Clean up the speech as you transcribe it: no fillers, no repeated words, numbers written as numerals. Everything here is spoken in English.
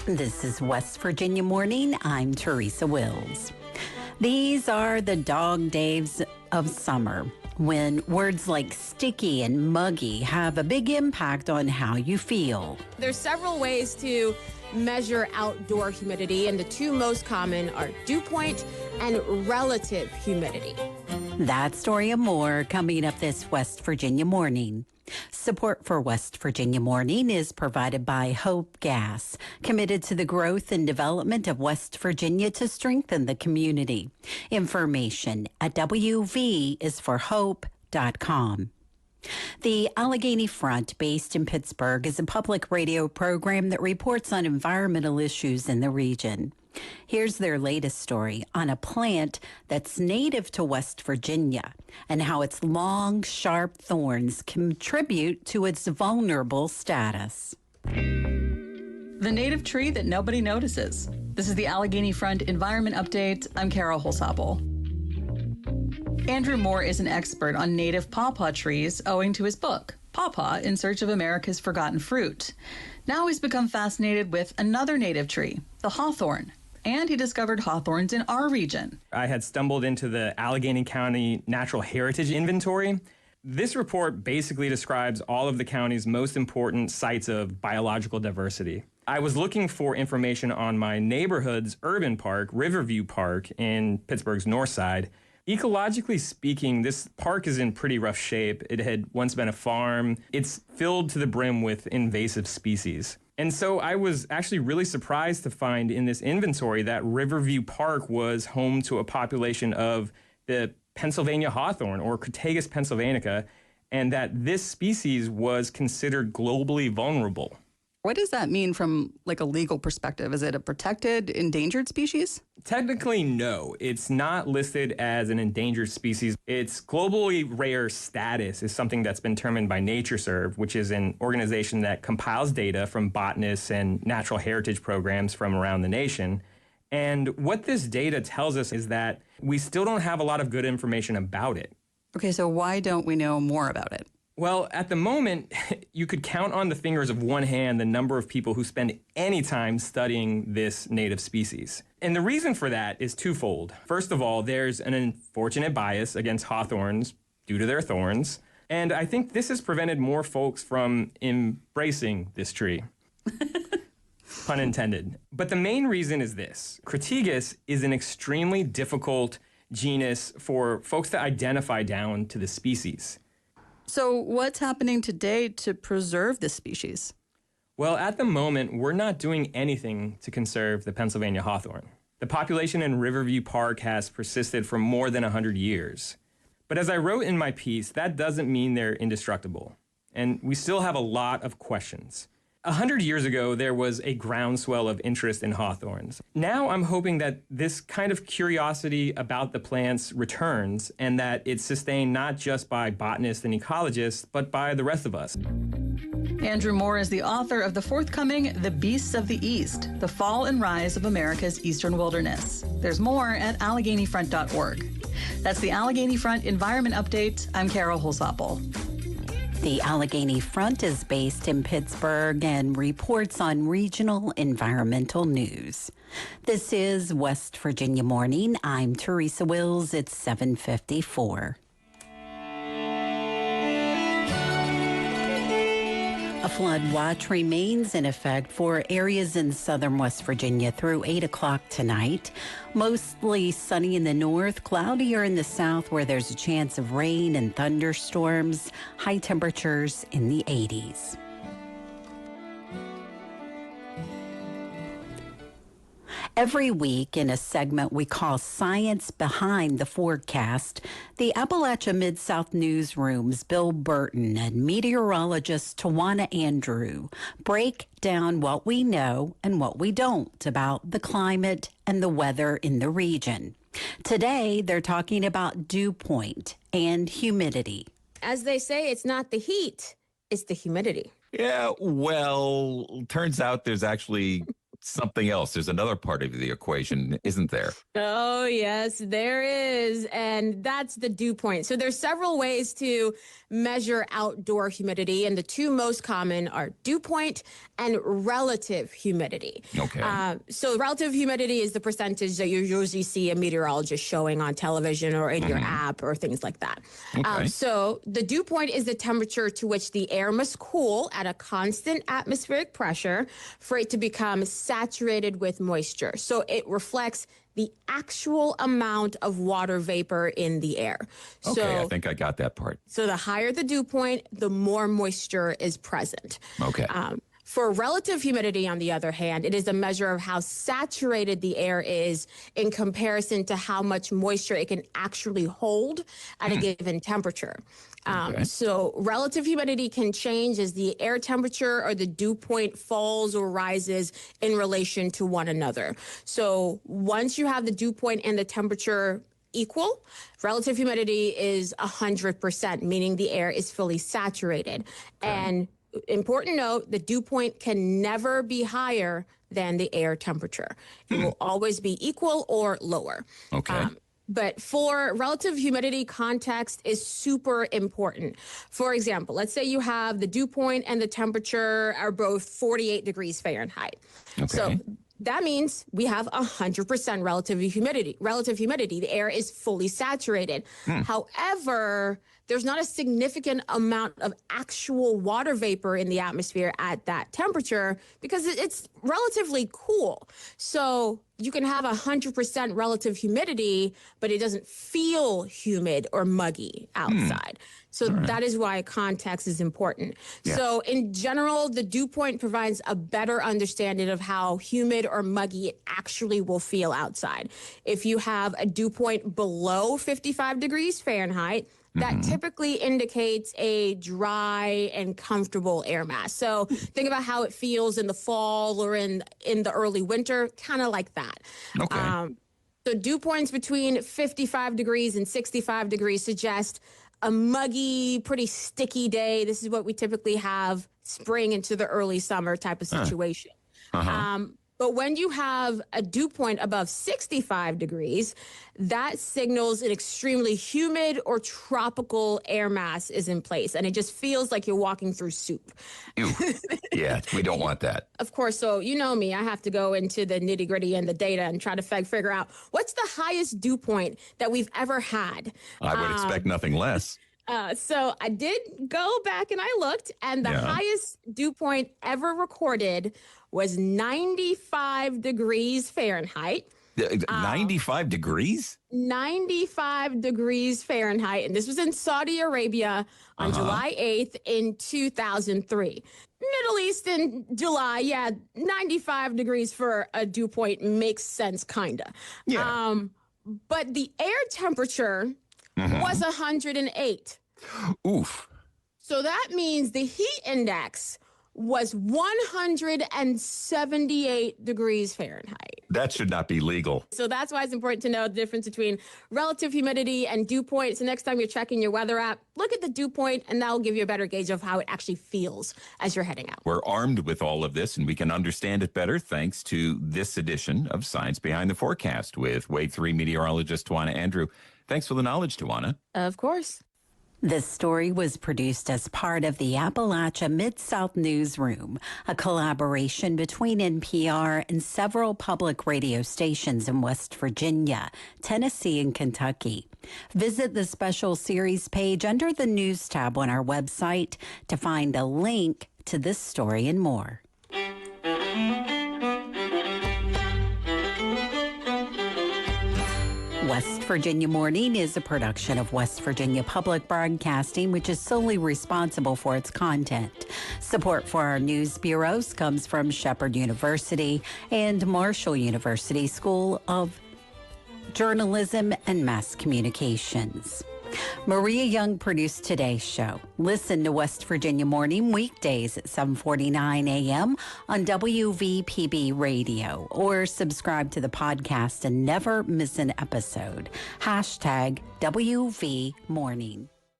This is West Virginia Morning. I'm Teresa Wills. These are the dog days of summer, when words like sticky and muggy have a big impact on how you feel. There's several ways to measure outdoor humidity, and the two most common are dew point and relative humidity. That story and more coming up this West Virginia Morning. Support for West Virginia Morning is provided by Hope Gas, committed to the growth and development of West Virginia to strengthen the community. Information at wvisforhope.com. The Allegheny Front, based in Pittsburgh, is a public radio program that reports on environmental issues in the region. Here's their latest story on a plant that's native to West Virginia and how its long, sharp thorns contribute to its vulnerable status. The native tree that nobody notices. This is the Allegheny Front Environment Update. I'm Carol Holsapple. Andrew Moore is an expert on native pawpaw trees owing to his book, Pawpaw in Search of America's Forgotten Fruit. Now he's become fascinated with another native tree, the hawthorn. And he discovered hawthorns in our region. I had stumbled into the Allegheny County Natural Heritage Inventory. This report basically describes all of the county's most important sites of biological diversity. I was looking for information on my neighborhood's urban park, Riverview Park, in Pittsburgh's north side. Ecologically speaking, this park is in pretty rough shape. It had once been a farm. It's filled to the brim with invasive species. And so I was actually really surprised to find in this inventory that Riverview Park was home to a population of the Pennsylvania hawthorn, or Crataegus pennsylvanica, and that this species was considered globally vulnerable. What does that mean from a legal perspective? Is it a protected, endangered species? Technically, no. It's not listed as an endangered species. Its globally rare status is something that's been determined by NatureServe, which is an organization that compiles data from botanists and natural heritage programs from around the nation. And what this data tells us is that we still don't have a lot of good information about it. Okay, so why don't we know more about it? Well, at the moment, you could count on the fingers of one hand the number of people who spend any time studying this native species. And the reason for that is twofold. First of all, there's an unfortunate bias against hawthorns due to their thorns. And I think this has prevented more folks from embracing this tree. Pun intended. But the main reason is this. Crataegus is an extremely difficult genus for folks to identify down to the species. So what's happening today to preserve this species? Well, at the moment, we're not doing anything to conserve the Pennsylvania hawthorn. The population in Riverview Park has persisted for more than 100 years. But as I wrote in my piece, that doesn't mean they're indestructible. And we still have a lot of questions. 100 years ago, there was a groundswell of interest in hawthorns. Now I'm hoping that this kind of curiosity about the plants returns and that it's sustained not just by botanists and ecologists, but by the rest of us. Andrew Moore is the author of the forthcoming The Beasts of the East, The Fall and Rise of America's Eastern Wilderness. There's more at AlleghenyFront.org. That's the Allegheny Front Environment Update. I'm Carol Holsapple. The Allegheny Front is based in Pittsburgh and reports on regional environmental news. This is West Virginia Morning. I'm Teresa Wills. It's 7:54. A flood watch remains in effect for areas in southern West Virginia through 8 o'clock tonight. Mostly sunny in the north, cloudier in the south where there's a chance of rain and thunderstorms. High temperatures in the 80s. Every week in a segment we call Science Behind the Forecast, the Appalachia Mid-South Newsroom's Bill Burton and meteorologist Tawana Andrew break down what we know and what we don't about the climate and the weather in the region. Today, they're talking about dew point and humidity. As they say, it's not the heat, it's the humidity. Yeah, well, turns out there's actually something else. There's another part of the equation, isn't there? Oh, yes, there is. And that's the dew point. So there's several ways to measure outdoor humidity. And the two most common are dew point and relative humidity. Okay. So relative humidity is the percentage that you usually see a meteorologist showing on television or in your app or things like that. Okay. So the dew point is the temperature to which the air must cool at a constant atmospheric pressure for it to become saturated with moisture. So it reflects the actual amount of water vapor in the air. Okay, So, I think I got that part. so the higher the dew point, the more moisture is present. Okay. For relative humidity, on the other hand, it is a measure of how saturated the air is in comparison to how much moisture it can actually hold at a given temperature. Okay. So relative humidity can change as the air temperature or the dew point falls or rises in relation to one another. So once you have the dew point and the temperature equal, relative humidity is 100%, meaning the air is fully saturated. And important note, the dew point can never be higher than the air temperature. It will always be equal or lower. Okay. But for relative humidity, context is super important. For example, let's say you have the dew point and the temperature are both 48 degrees Fahrenheit. Okay. So that means we have 100% relative humidity. The air is fully saturated. However, there's not a significant amount of actual water vapor in the atmosphere at that temperature because it's relatively cool. So you can have 100% relative humidity, but it doesn't feel humid or muggy outside. So that is why context is important. Yeah. So in general, the dew point provides a better understanding of how humid or muggy it actually will feel outside. If you have a dew point below 55 degrees Fahrenheit, that typically indicates a dry and comfortable air mass. So think about how it feels in the fall or in the early winter, kind of like that. Okay. So dew points between 55 degrees and 65 degrees suggest a muggy, pretty sticky day. This is what we typically have spring into the early summer type of situation. But when you have a dew point above 65 degrees, that signals an extremely humid or tropical air mass is in place. And it just feels like you're walking through soup. Ew. Yeah, we don't want that. Of course, so you know me, I have to go into the nitty gritty and the data and try to figure out what's the highest dew point that we've ever had. I would expect nothing less. So I did go back and I looked, and the highest dew point ever recorded was 95 degrees Fahrenheit. 95 degrees? 95 degrees Fahrenheit. And this was in Saudi Arabia on July 8th in 2003. Middle East in July, 95 degrees for a dew point makes sense, kind of. Yeah. But the air temperature was 108. Oof. So that means the heat index was 178 degrees Fahrenheit. That should not be legal. So that's why it's important to know the difference between relative humidity and dew point. So next time you're checking your weather app, look at the dew point, and that will give you a better gauge of how it actually feels as you're heading out. We're armed with all of this, and we can understand it better thanks to this edition of Science Behind the Forecast with Wave 3 meteorologist Tawana Andrew. Thanks for the knowledge, Tawana. Of course. This story was produced as part of the Appalachia Mid-South Newsroom, a collaboration between NPR and several public radio stations in West Virginia, Tennessee, and Kentucky. Visit the special series page under the News tab on our website to find a link to this story and more. West Virginia Morning is a production of West Virginia Public Broadcasting, which is solely responsible for its content. Support for our news bureaus comes from Shepherd University and Marshall University School of Journalism and Mass Communications. Maria Young produced today's show. Listen to West Virginia Morning weekdays at 7:49 a.m. on WVPB Radio, or subscribe to the podcast and never miss an episode. #WV Morning.